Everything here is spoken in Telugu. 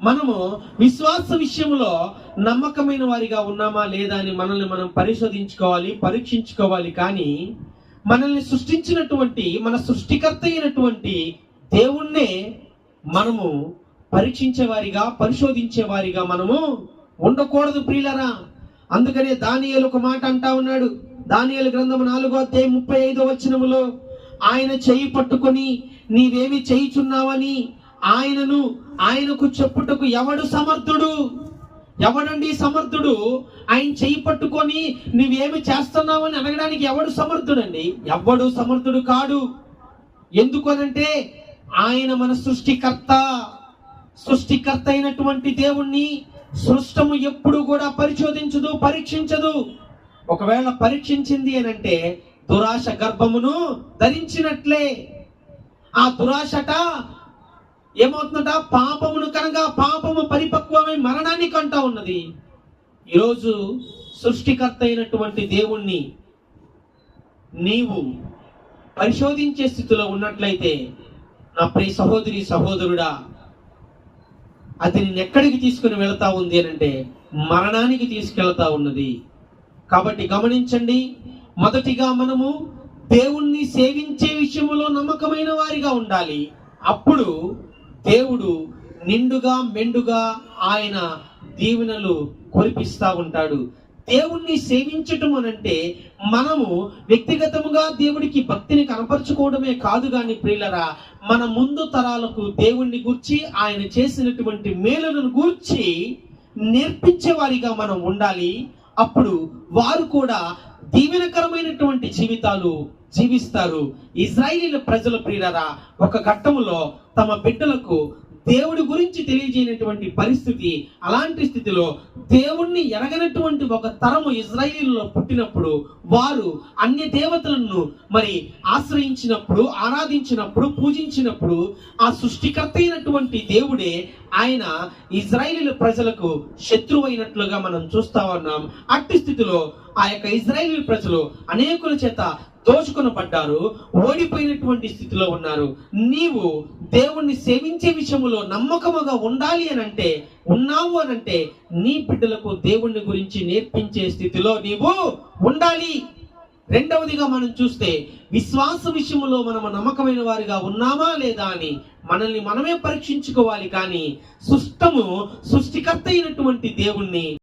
మనము విశ్వాస విషయంలో నమ్మకమైన వారిగా ఉన్నామా లేదా అని మనల్ని మనం పరిశోధించుకోవాలి, పరీక్షించుకోవాలి. కానీ మనల్ని సృష్టించినటువంటి మన సృష్టికర్త అయినటువంటి దేవుణ్ణే మనము పరీక్షించేవారిగా, పరిశోధించేవారిగా మనము ఉండకూడదు ప్రియులరా. అందుకనే దానియేలు ఒక మాట అంటా ఉన్నాడు. దానియేలు గ్రంథము 4:35 ఆయన చెయ్యి పట్టుకొని నీవేమి చేయుచున్నావని ఆయనకు చెప్పుటకు ఎవడు సమర్థుడు? ఎవడండి సమర్థుడు? ఆయన చెయ్యి పట్టుకొని నువ్వేమి చేస్తున్నావని అడగడానికి ఎవడు సమర్థుడండి? ఎవడు సమర్థుడు కాడు. ఎందుకనంటే ఆయన మన సృష్టికర్త అయినటువంటి దేవుణ్ణి సృష్టము ఎప్పుడు కూడా పరిశోధించదు, పరీక్షించదు. ఒకవేళ పరీక్షించింది అనంటే దురాశ గర్భమును ధరించినట్లే. ఆ దురాశట ఏమవుతుందట? పాపమును కనుక పాపము పరిపక్వమై మరణాన్ని కంటా ఉన్నది. ఈరోజు సృష్టికర్త అయినటువంటి దేవుణ్ణి నీవు పరిశోధించే స్థితిలో ఉన్నట్లయితే నా ప్రియ సహోదరి సహోదరుడా, అది నిన్ను ఎక్కడికి తీసుకుని వెళ్తా ఉంది అనంటే మరణానికి తీసుకెళ్తా ఉన్నది. కాబట్టి గమనించండి, మొదటిగా మనము దేవుణ్ణి సేవించే విషయంలో నమ్మకమైన వారిగా ఉండాలి. అప్పుడు దేవుడు నిండుగా మెండుగా ఆయన దీవెనలు కురిపిస్తా ఉంటాడు. దేవుణ్ణి సేవించటం అనంటే మనము వ్యక్తిగతముగా దేవుడికి భక్తిని కనపరుచుకోవడమే కాదు గాని ప్రియులరా, మన ముందు తరాలకు దేవుణ్ణి గూర్చి ఆయన చేసినటువంటి మేలులను గూర్చి నేర్పించే వారిగా మనం ఉండాలి. అప్పుడు వారు కూడా దీవెనకరమైనటువంటి జీవితాలు జీవిస్తారు. ఇజ్రాయేలీల ప్రజల ప్రియులరా ఒక ఘట్టములో తమ బిడ్డలకు దేవుడి గురించి తెలియజేయనటువంటి పరిస్థితి, అలాంటి స్థితిలో దేవుణ్ణి ఎరగనటువంటి ఒక తరము ఇజ్రాయేలీలో పుట్టినప్పుడు వారు అన్య దేవతలను మరి ఆశ్రయించినప్పుడు, ఆరాధించినప్పుడు, పూజించినప్పుడు ఆ సృష్టికర్త అయినటువంటి దేవుడే ఆయన ఇజ్రాయేలీల ప్రజలకు శత్రువైనట్లుగా మనం చూస్తా ఉన్నాం. అట్టి స్థితిలో ఆ యొక్క ఇజ్రాయేలీ ప్రజలు అనేకుల చేత దోచుకొనబడ్డారు, ఓడిపోయినటువంటి స్థితిలో ఉన్నారు. నీవు దేవుణ్ణి సేవించే విషయంలో నమ్మకముగా ఉండాలి అనంటే, ఉన్నావు అనంటే నీ బిడ్డలకు దేవుణ్ణి గురించి నేర్పించే స్థితిలో నీవు ఉండాలి. రెండవదిగా మనం చూస్తే విశ్వాస విషయంలో మనము నమ్మకమైన వారిగా ఉన్నామా లేదా అని మనల్ని మనమే పరీక్షించుకోవాలి. కానీ సృష్టికర్త అయినటువంటి దేవుణ్ణి